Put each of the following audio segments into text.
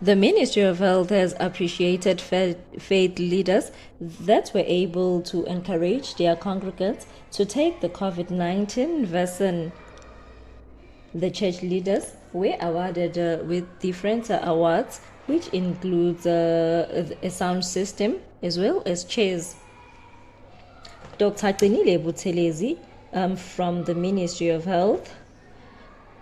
The Ministry of Health has appreciated faith leaders that were able to encourage their congregants to take the COVID-19 vaccine. The church leaders were awarded with different awards, which includes a sound system as well as chairs. Dr. Qinile Buthelezi from the Ministry of Health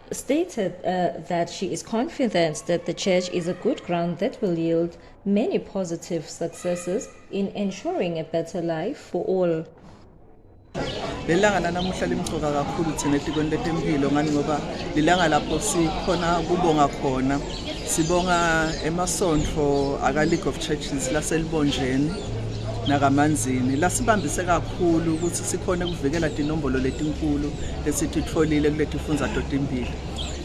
stated that she is confident that the church is a good ground that will yield many positive successes in ensuring a better life for all. Lelanga nanamuhla limqoka kakhulu thina etikweni letempilo ngani ngoba lilanga lapho sikhona kubonga khona sibonga emasondlo aka League of Churches laselibonjeni nakamanzini lasibambise kakhulu ukuthi sikhone ukuvikela inombolo letinkulu esithi tfolile kuletifundza totimbili.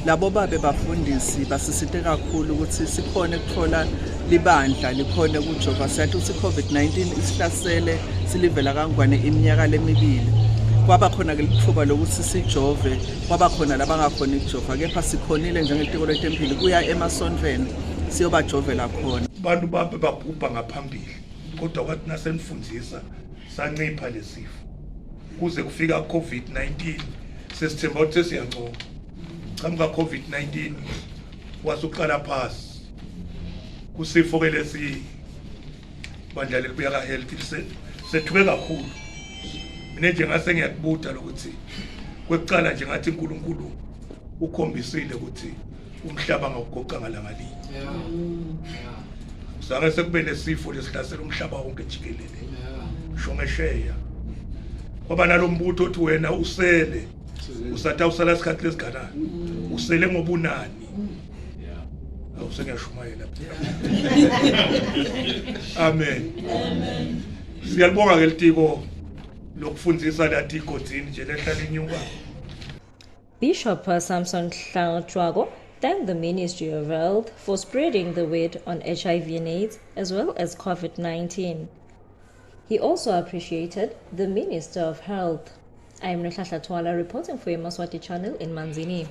Labo babe bafundisi basisite kakhulu ukuthi sikhone ukuthola libandla likhone ukujova sathi ukuthi COVID-19 isihlasele silivela kangwane iminyaka lemibili. Kwaba khona ke lithuba lokuthi sijove, kwaba khona labangakhona ukujova, kepha sikhonile njengetiko letempilo kuya emasondlweni siyobajovela khona. Abantu babe babhubha ngaphambili kodwa kwathi nasenifundisa sancipha lesifo kuze kufika COVID-19 sesithemba ukuthi siyancoka. Qhamuka COVID-19 wasuqala phasi kusifo ke lesi bandla lekubuya ka health sethuke kakhulu. Mina nje ngase ngiyakubuta lokuthi kwekuqala nje ngathi uNkulunkulu ukhombisile ukuthi umhlaba ngawugoqa ngalangalinye. Sake sekube nesifo lesihlasela umhlaba wonke jikelele. Shongesheya. Kwaba nalombutho othi wena usele usatha usala isikhathi lesiganani. Usele ngobunani. Awusengiyashumayela. Amen. Amen. Siyalibonga ke litiko lokufundisa lathi igodini nje lehlala inyuka. Bishop Samson Hlangwago thanked the Ministry of Health for spreading the word on HIV and AIDS as well as COVID-19. He also appreciated the Minister of Health. I am Nhlanhla Twala reporting for Maswati Channel in Manzini.